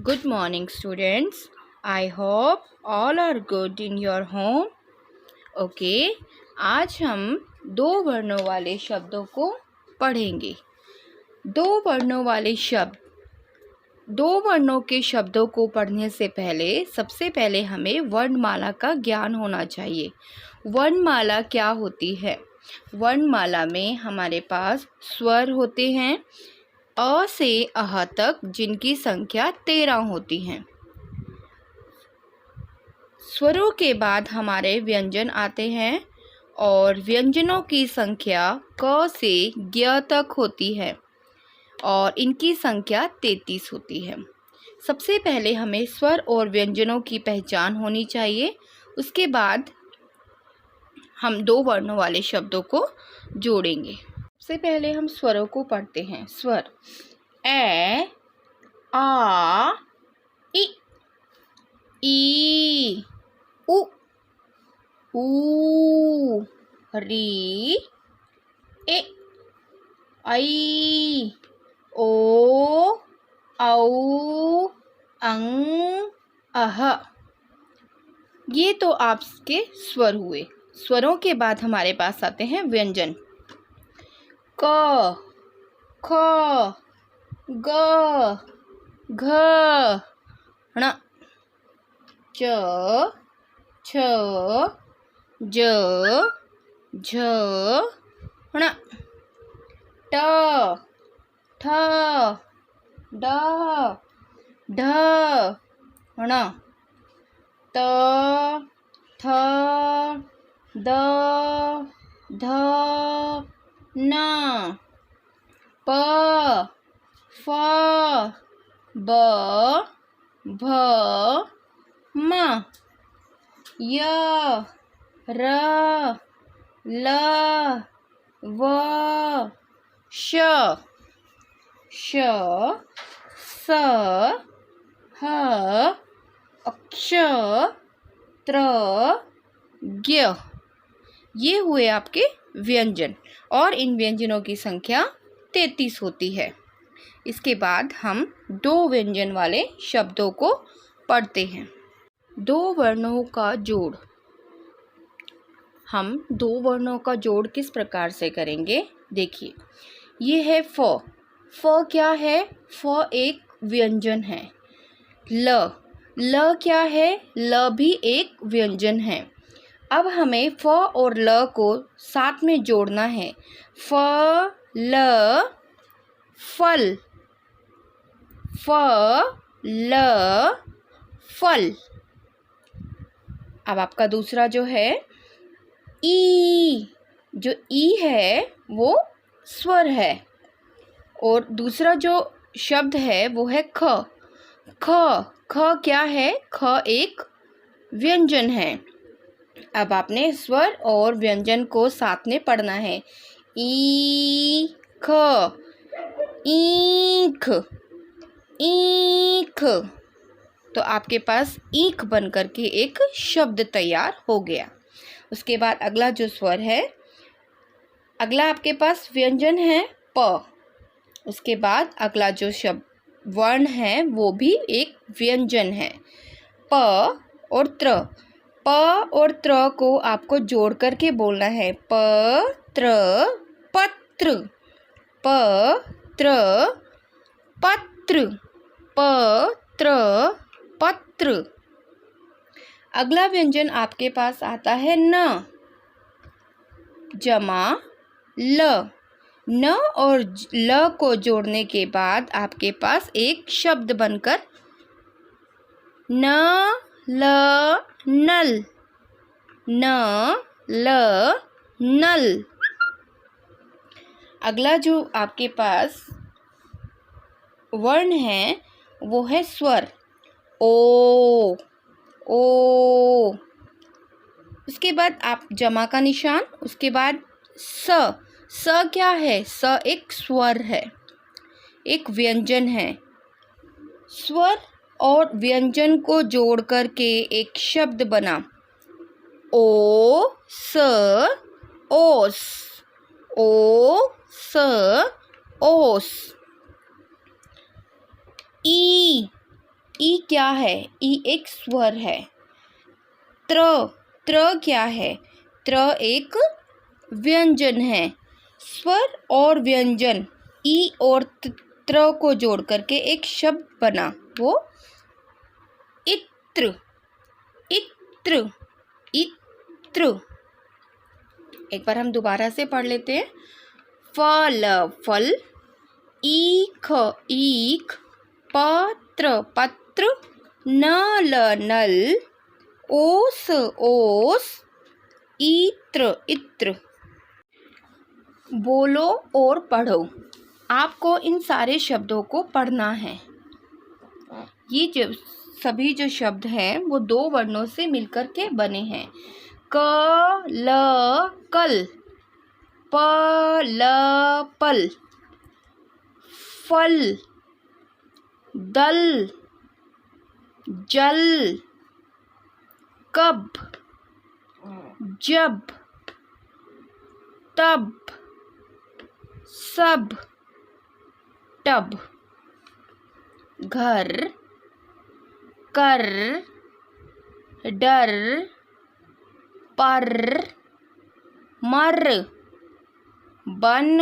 Good morning, students. I hope all are good in your home. Okay, आज हम दो वर्णों वाले शब्दों को पढ़ेंगे। दो वर्णों वाले शब्द, दो वर्णों के शब्दों को पढ़ने से पहले सबसे पहले हमें वर्णमाला का ज्ञान होना चाहिए। वर्णमाला क्या होती है? वर्णमाला में हमारे पास स्वर होते हैं, अ से अह तक, जिनकी संख्या 13 होती हैं। स्वरों के बाद हमारे व्यंजन आते हैं और व्यंजनों की संख्या क से ज्ञ तक होती है और इनकी संख्या 33 होती है। सबसे पहले हमें स्वर और व्यंजनों की पहचान होनी चाहिए। उसके बाद हम दो वर्णों वाले शब्दों को जोड़ेंगे। सबसे पहले हम स्वरों को पढ़ते हैं। स्वर ए, आ, इ, ई, उ, ऊ, री, ए, ऐ, ओ, औ, अं, अह। ये तो आपके स्वर हुए। स्वरों के बाद हमारे पास आते हैं व्यंजन। क, ख, ग, घ, ण, च, छ, ज, झ, ण, ट, ठ, ड, ढ, ण, त, थ, द, ध, न, प, फ, ब, भ, म, य, र, ल, व, श, श, स, ह, अक्ष, त्र, ज्ञ। ये हुए आपके व्यंजन और इन व्यंजनों की संख्या 33 होती है। इसके बाद हम दो व्यंजन वाले शब्दों को पढ़ते हैं। दो वर्णों का जोड़। हम दो वर्णों का जोड़ किस प्रकार से करेंगे? देखिए, ये है फ। फ क्या है? फ एक व्यंजन है। ल, ल क्या है? ल भी एक व्यंजन है। अब हमें फ और ल को साथ में जोड़ना है। फ, ल, फल, फ, ल, फल। अब आपका दूसरा जो है ई, जो ई है वो स्वर है और दूसरा जो शब्द है वो है ख। ख, ख क्या है? ख एक व्यंजन है। अब आपने स्वर और व्यंजन को साथ में पढ़ना है। ई, ख, ईख, ईख। तो आपके पास ईख बन करके एक शब्द तैयार हो गया। उसके बाद अगला जो स्वर है, अगला आपके पास व्यंजन है प। उसके बाद अगला जो शब्द वर्ण है वो भी एक व्यंजन है, प और त्र। प और त्र को आपको जोड़ करके बोलना है, प, त्र, पत्र, प, त्र, पत्र, प, त्र, पत्र। अगला व्यंजन आपके पास आता है न, जमा ल। न और ल को जोड़ने के बाद आपके पास एक शब्द बनकर न, ल, नल, न, ल, नल। अगला जो आपके पास वर्ण है वो है स्वर, ओ, ओ। उसके बाद आप जमा का निशान, उसके बाद स। स क्या है? स एक स्वर है, एक व्यंजन है। स्वर और व्यंजन को जोड़ करके एक शब्द बना, ओ, स, ओस, ओ, स, ओस। ई, ई क्या है? ई एक स्वर है। त्र, त्र क्या है? त्र एक व्यंजन है। स्वर और व्यंजन ई और त्र को जोड़ करके एक शब्द बना, वो इत्र, इत्र, इत्र। एक बार हम दोबारा से पढ़ लेते हैं। फल, फल, ईख, ईख, पत्र, पत्र, नल, नल, ओस, ओस, इत्र, इत्र। बोलो और पढ़ो। आपको इन सारे शब्दों को पढ़ना है। ये जो सभी जो शब्द हैं वो दो वर्णों से मिलकर के बने हैं। क, ल, कल, प, ल, पल, फल, दल, जल, कब, जब, तब, सब, टब। घर, कर, डर, पर, मर, बन,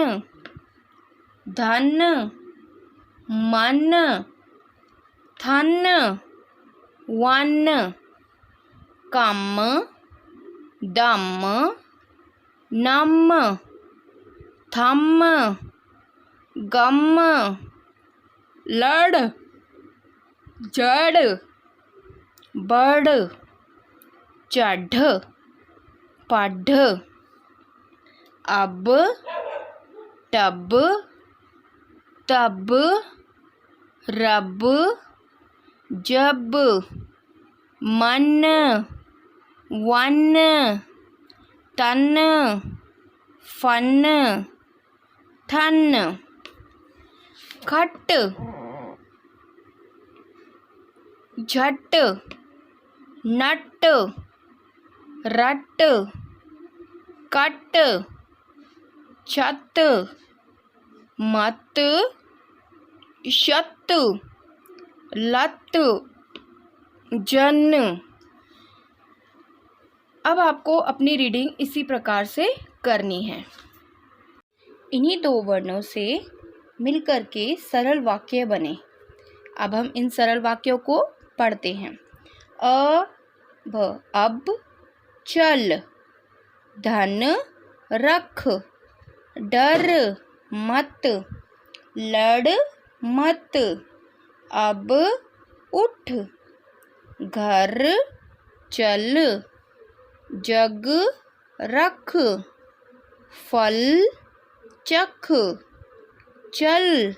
धन, मन, थन, वन, कम, दम, नम, थम, गम, लड़, जड़, बढ़, चढ़, पढ़, अब, टब, तब, रब, जब, मन, वन, तन, फन, थन। खट, झट, नट, रट, कट, छत, मत, शत, लत, जन। अब आपको अपनी रीडिंग इसी प्रकार से करनी है। इन्हीं दो वर्णों से मिलकर के सरल वाक्य बने। अब हम इन सरल वाक्यों को पढ़ते हैं। अब, अब, चल, धन, रख, डर मत, लड़ मत, अब उठ, घर चल, जग रख, फल चख, चल,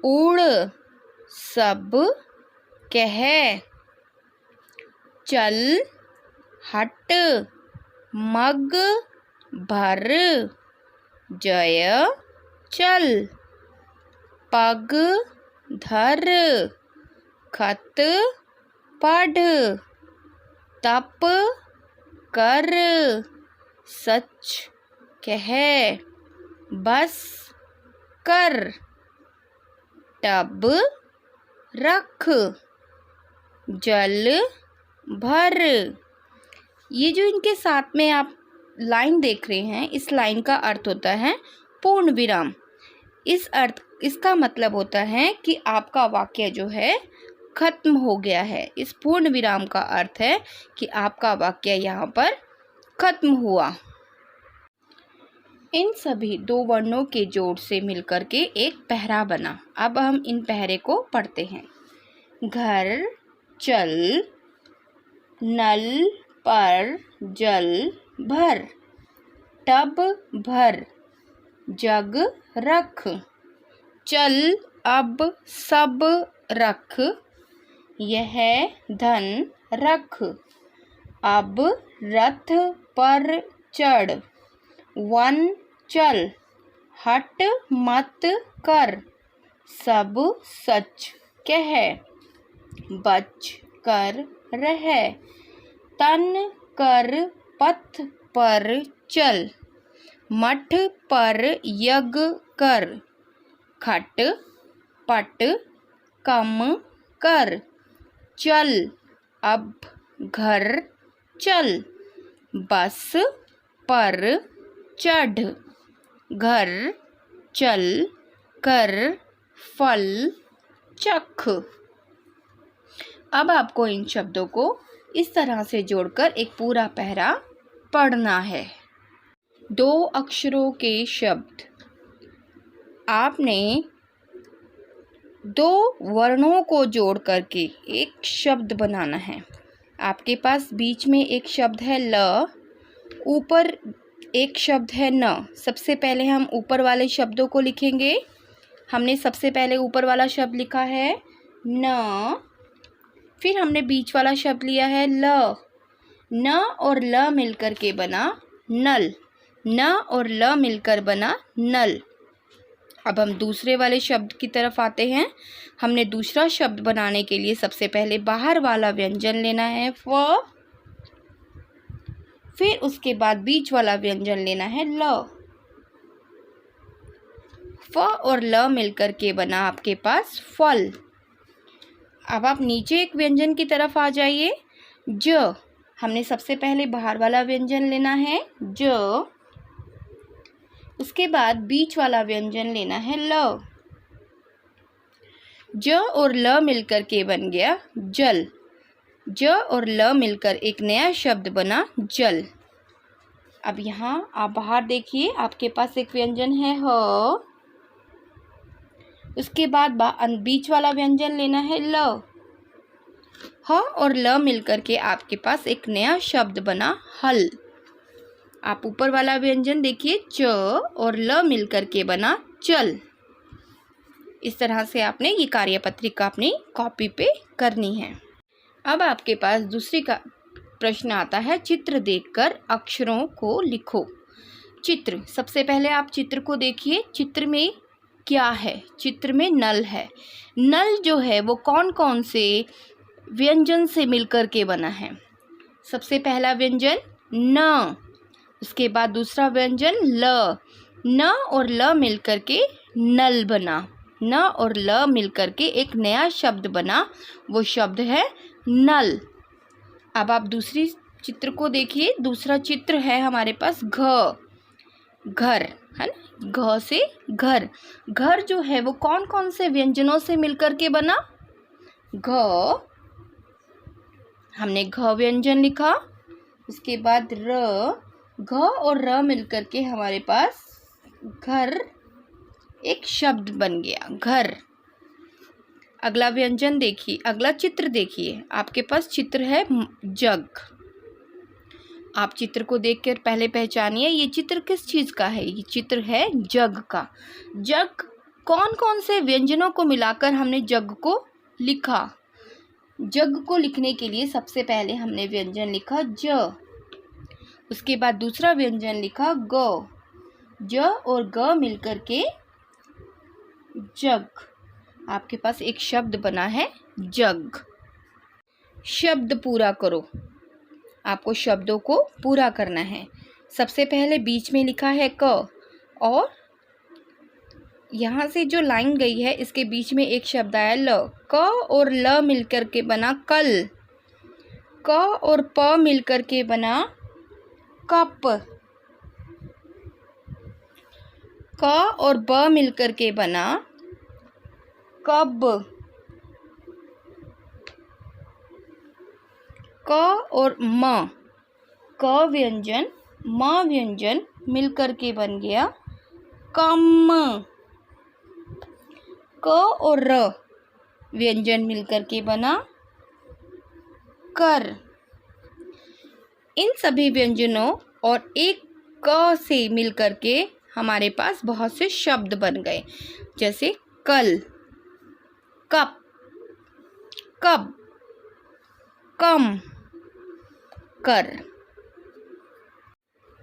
उड़, सब कह, चल, हट, मग, भर, जय, चल, पग, धर, खत, पढ़, तप, कर, सच कह, बस कर, टब रख, जल भर। ये जो इनके साथ में आप लाइन देख रहे हैं, इस लाइन का अर्थ होता है पूर्ण विराम। इसका मतलब होता है कि आपका वाक्य जो है खत्म हो गया है। इस पूर्ण विराम का अर्थ है कि आपका वाक्य यहाँ पर खत्म हुआ। इन सभी दो वर्णों के जोड़ से मिलकर के एक पहरा बना। अब हम इन पहरे को पढ़ते हैं। घर चल, नल पर जल भर, टब भर, जग रख, चल अब सब रख, यह धन रख, अब रथ पर चढ़, वन चल, हट मत कर, सब सच कह, बच कर रह, तन कर पथ पर चल, मठ पर यज्ञ कर, खट पट कम कर, चल, अब घर चल। बस पर चढ़, घर चल कर फल चख। अब आपको इन शब्दों को इस तरह से जोड़कर एक पूरा पैरा पढ़ना है। 2 अक्षरों के शब्द। आपने 2 वर्णों को जोड़ करके एक शब्द बनाना है। आपके पास बीच में एक शब्द है ल, ऊपर एक शब्द है न। सबसे पहले हम ऊपर वाले शब्दों को लिखेंगे। हमने सबसे पहले ऊपर वाला शब्द लिखा है न, फिर हमने बीच वाला शब्द लिया है ल। न और ल मिलकर के बना नल, न और ल मिलकर बना नल। अब हम दूसरे वाले शब्द की तरफ आते हैं। हमने दूसरा शब्द बनाने के लिए सबसे पहले बाहर वाला व्यंजन लेना है फ, फिर उसके बाद बीच वाला व्यंजन लेना है ल। फ और ल मिलकर के बना आपके पास फल। अब आप नीचे एक व्यंजन की तरफ आ जाइए, ज। हमने सबसे पहले बाहर वाला व्यंजन लेना है ज, उसके बाद बीच वाला व्यंजन लेना है ल। ज और ल मिलकर के बन गया जल। ज और ल मिलकर एक नया शब्द बना जल। अब यहाँ आप बाहर देखिए, आपके पास एक व्यंजन है ह, उसके बाद बीच वाला व्यंजन लेना है ल। ह और ल मिलकर के आपके पास एक नया शब्द बना हल। आप ऊपर वाला व्यंजन देखिए, च और ल मिलकर के बना चल। इस तरह से आपने ये कार्यपत्रिका अपनी कॉपी पे करनी है। अब आपके पास दूसरी का प्रश्न आता है, चित्र देखकर अक्षरों को लिखो। चित्र, सबसे पहले आप चित्र को देखिए। चित्र में क्या है? चित्र में नल है। नल जो है वो कौन कौन से व्यंजन से मिलकर के बना है? सबसे पहला व्यंजन न, उसके बाद दूसरा व्यंजन ल। न और ल मिलकर के नल बना। न और ल मिलकर के एक नया शब्द बना, वो शब्द है नल। अब आप दूसरी चित्र को देखिए। दूसरा चित्र है हमारे पास घ, घर है ना, घ से घर। घर जो है वो कौन कौन से व्यंजनों से मिलकर के बना? घ, हमने घ व्यंजन लिखा। उसके बाद र, घ और र मिलकर के हमारे पास घर एक शब्द बन गया, घर। अगला व्यंजन देखिए, अगला चित्र देखिए। आपके पास चित्र है जग। आप चित्र को देखकर पहले पहचानिए ये चित्र किस चीज़ का है। ये चित्र है जग का। जग, कौन कौन से व्यंजनों को मिलाकर हमने जग को लिखा? जग को लिखने के लिए सबसे पहले हमने व्यंजन लिखा ज, उसके बाद दूसरा व्यंजन लिखा ग। ज और ग मिलकर के जग। आपके पास एक शब्द बना है जग। शब्द पूरा करो। आपको शब्दों को पूरा करना है। सबसे पहले बीच में लिखा है क, और यहाँ से जो लाइन गई है इसके बीच में एक शब्द आया ल। क और ल मिलकर के बना कल। क और प मिलकर के बना कप। क और ब मिलकर के बना कब। क और म, क व्यंजन म व्यंजन मिलकर के बन गया कम। क और र व्यंजन मिलकर के बना कर। इन सभी व्यंजनों और एक क से मिलकर के हमारे पास बहुत से शब्द बन गए, जैसे कल, कप, कब, कम, कर।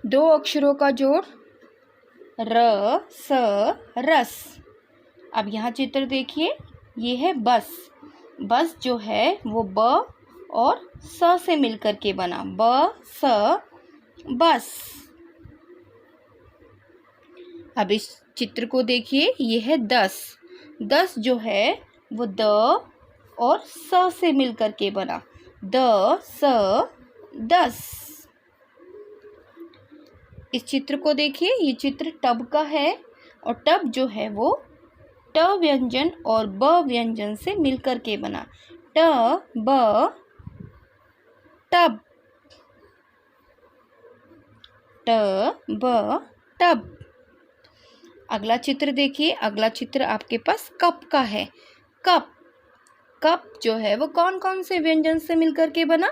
2 अक्षरों का जोड़ र, स, रस। अब यहाँ चित्र देखिए, ये है बस। बस जो है वो ब और स से मिलकर के बना, ब स बस। अब इस चित्र को देखिए, ये है 10। 10 जो है वो द, और स से मिलकर के बना, द स दस। इस चित्र को देखिए, ये चित्र टब का है और टब जो है वो ट व्यंजन और ब व्यंजन से मिलकर के बना, ट ब टब, ट ब टब। अगला चित्र देखिए, अगला चित्र आपके पास कप का है। कप, कप जो है वो कौन कौन से व्यंजन से मिलकर के बना,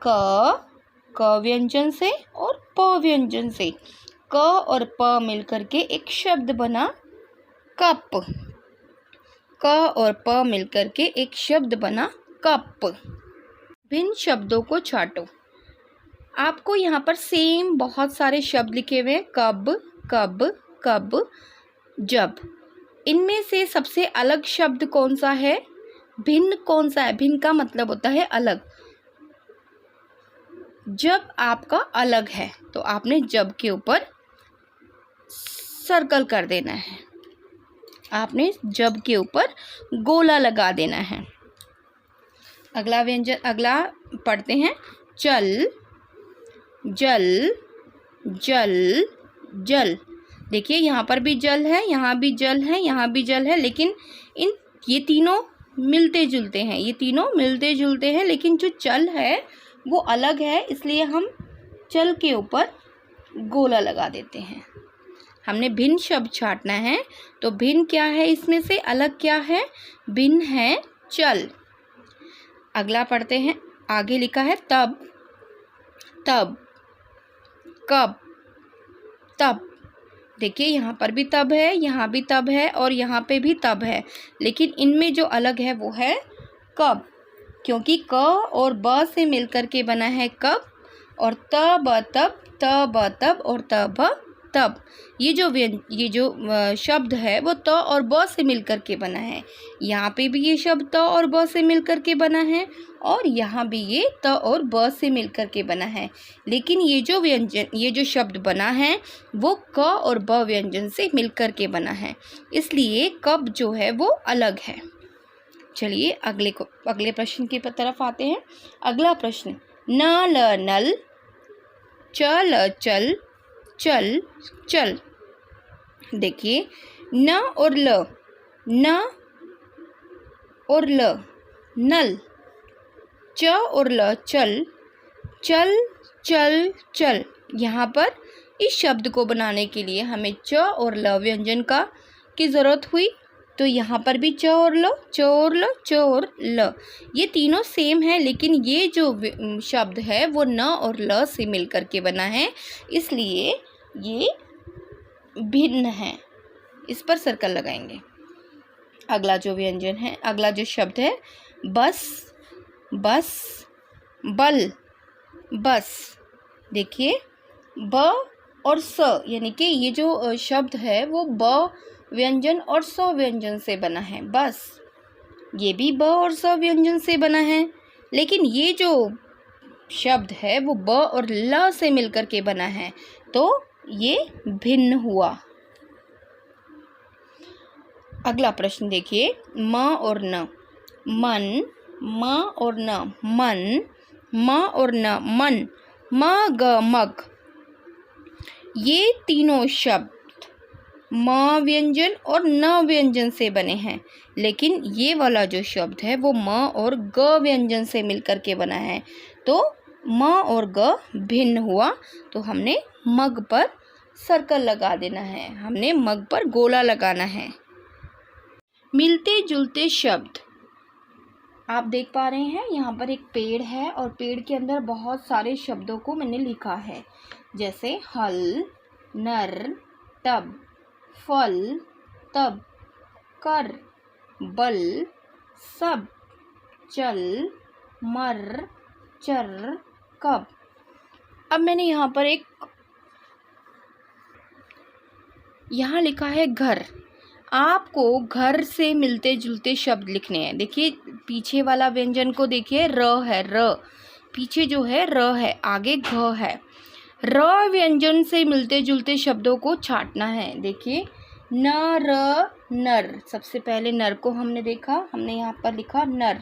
क व्यंजन से और प व्यंजन से, क और प मिलकर के एक शब्द बना कप, क और प मिलकर के एक शब्द बना कप। भिन्न शब्दों को छांटो। आपको यहाँ पर सेम बहुत सारे शब्द लिखे हुए हैं, कब, कब, कब, जब। इनमें से सबसे अलग शब्द कौन सा है, भिन्न कौन सा है? भिन्न का मतलब होता है अलग। जब आपका अलग है तो आपने जब के ऊपर सर्कल कर देना है, आपने जब के ऊपर गोला लगा देना है। अगला व्यंजन, अगला पढ़ते हैं, चल, जल, जल, जल। देखिए यहाँ पर भी जल है, यहाँ भी जल है, यहाँ भी जल है, लेकिन ये तीनों मिलते जुलते हैं, ये तीनों मिलते जुलते हैं, लेकिन जो चल है वो अलग है, इसलिए हम चल के ऊपर गोला लगा देते हैं। हमने भिन्न शब्द छांटना है, तो भिन्न क्या है इसमें से, अलग क्या है, भिन्न है चल। अगला पढ़ते हैं, आगे लिखा है तब, तब, कब, तब। देखिए यहाँ पर भी तब है, यहाँ भी तब है और यहाँ पे भी तब है, लेकिन इनमें जो अलग है वो है कब, क्योंकि क और ब से मिलकर के बना है कब, और तब तब, तब तब और तब तब। ये जो शब्द है वो त और ब से मिलकर के बना है। यहाँ पे भी ये शब्द त और ब से मिलकर के बना है और यहाँ भी ये त और ब से मिलकर के बना है, लेकिन ये जो शब्द बना है वो क और ब व्यंजन से मिलकर के बना है, इसलिए कब जो है वो अलग है। चलिए अगले प्रश्न की तरफ आते हैं। अगला प्रश्न, न ल नल, च ल चल, चल चल। देखिए न और ल, न और ल नल, च और ल चल, चल चल चल। यहाँ पर इस शब्द को बनाने के लिए हमें च और ल व्यंजन की ज़रूरत हुई, तो यहाँ पर भी च और ल, च और ल, च और ल, ये तीनों सेम है, लेकिन ये जो शब्द है वो न और ल से मिलकर के बना है, इसलिए ये भिन्न है। इस पर सर्कल लगाएंगे। अगला जो व्यंजन है, अगला जो शब्द है, बस, बस, बल, बस। देखिए ब और स, यानी कि ये जो शब्द है वो ब व्यंजन और स व्यंजन से बना है, बस। ये भी ब और स व्यंजन से बना है, लेकिन ये जो शब्द है वो ब और ल से मिलकर के बना है, तो ये भिन्न हुआ। अगला प्रश्न देखिए, म और न, मन, म और न मन, म और न मन, म ग मग। ये तीनों शब्द म व्यंजन और न व्यंजन से बने हैं, लेकिन ये वाला जो शब्द है वो म और ग व्यंजन से मिलकर के बना है, तो म और ग भिन्न हुआ। तो हमने मग पर सर्कल लगा देना है, हमने मग पर गोला लगाना है। मिलते जुलते शब्द, आप देख पा रहे हैं यहाँ पर एक पेड़ है और पेड़ के अंदर बहुत सारे शब्दों को मैंने लिखा है, जैसे हल, नर, तब, फल, तब, कर, बल, सब, चल, मर, चर, कब। अब मैंने यहाँ पर यहाँ लिखा है घर। आपको घर से मिलते जुलते शब्द लिखने हैं। देखिए पीछे वाला व्यंजन को देखिए, र है, र, पीछे जो है र है, आगे घ है। र व्यंजन से मिलते जुलते शब्दों को छांटना है। देखिए न, र, नर। सबसे पहले नर को हमने देखा, हमने यहाँ पर लिखा नर।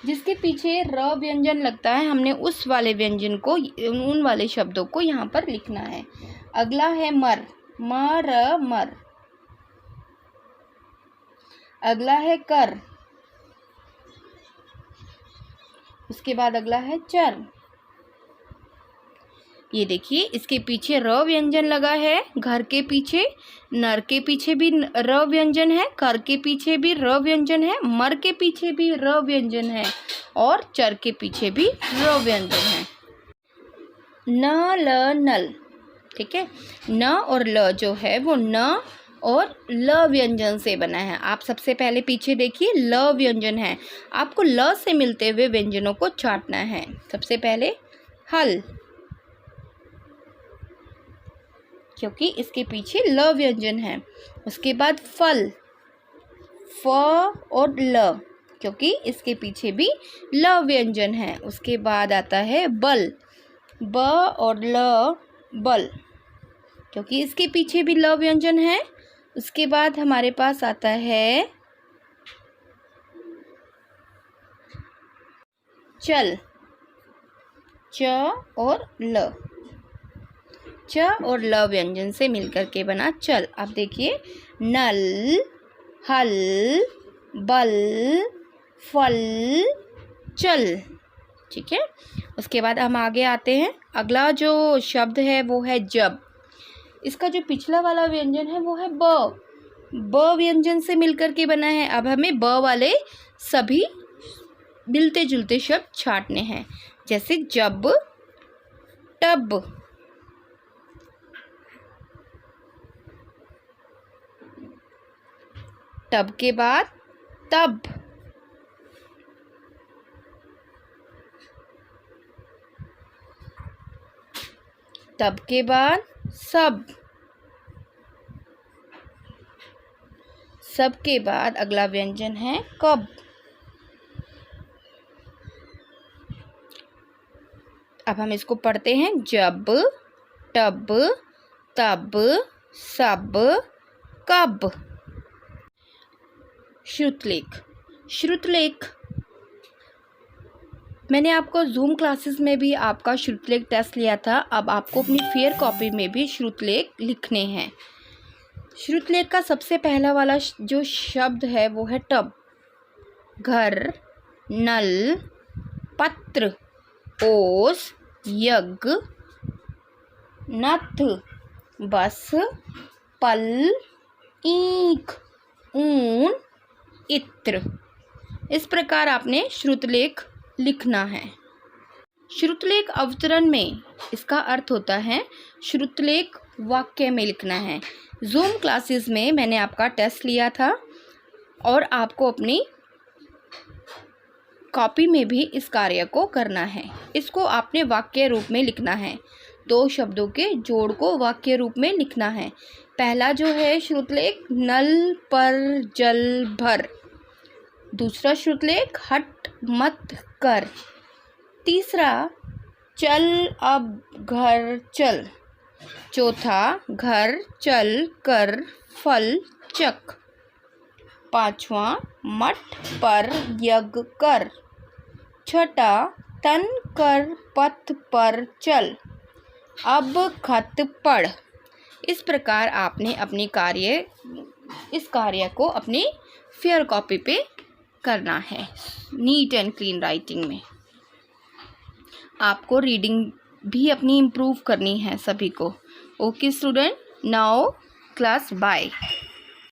जिसके पीछे र व्यंजन लगता है हमने उस वाले व्यंजन को, उन वाले शब्दों को यहाँ पर लिखना है। अगला है मर, मर मर। अगला है कर, उसके बाद अगला है चर। ये देखिए इसके पीछे र व्यंजन लगा है, घर के पीछे, नर के पीछे भी र व्यंजन है, कर के पीछे भी र व्यंजन है, मर के पीछे भी र व्यंजन है और चर के पीछे भी र व्यंजन है। न ल नल, ठीक है। न और ल जो है वो न और ल व्यंजन से बना है। आप सबसे पहले पीछे देखिए ल व्यंजन है, आपको ल से मिलते हुए व्यंजनों को छांटना है। सबसे पहले हल, क्योंकि इसके पीछे ल व्यंजन है। उसके बाद फल, फ और ल, क्योंकि इसके पीछे भी ल व्यंजन है। उसके बाद आता है बल, ब और ल, बल, क्योंकि इसके पीछे भी ल व्यंजन है। उसके बाद हमारे पास आता है चल, च और ल, च और ल व्यंजन से मिलकर के बना चल। अब देखिए नल, हल, बल, फल, चल, ठीक है। उसके बाद हम आगे आते हैं। अगला जो शब्द है वो है जब। इसका जो पिछला वाला व्यंजन है वो है ब, ब व्यंजन से मिलकर के बना है। अब हमें ब वाले सभी मिलते जुलते शब्द छांटने हैं, जैसे जब, टब, टब के बाद तब, तब के बाद सब, सब के बाद अगला व्यंजन है कब। अब हम इसको पढ़ते हैं। जब, टब, तब, सब, कब। श्रुतलेख, श्रुतलेख मैंने आपको जूम क्लासेस में भी आपका श्रुतलेख टेस्ट लिया था। अब आपको अपनी फेयर कॉपी में भी श्रुतलेख लिखने हैं। श्रुतलेख का सबसे पहला वाला जो शब्द है वो है टब। घर, नल, पत्र, ओस, यज्ञ, नथ, बस, पल, ईख, ऊन, इत्र। इस प्रकार आपने श्रुतलेख लिखना है। श्रुतलेख अवतरण में इसका अर्थ होता है श्रुतलेख वाक्य में लिखना है। जूम क्लासेस में मैंने आपका टेस्ट लिया था और आपको अपनी कॉपी में भी इस कार्य को करना है। इसको आपने वाक्य रूप में लिखना है। दो शब्दों के जोड़ को वाक्य रूप में लिखना है। पहला जो है श्रुतलेख नल पर जल भर। दूसरा श्रुतलेख हट मत कर। तीसरा चल अब घर चल। चौथा घर चल कर फल चख। पांचवा मठ पर यज्ञ कर। छठा तन कर पथ पर चल। अब खत पढ़। इस प्रकार आपने इस कार्य को अपनी फेयर कॉपी पे करना है, नीट एंड क्लीन राइटिंग में। आपको रीडिंग भी अपनी इम्प्रूव करनी है सभी को। Okay student, now class bye.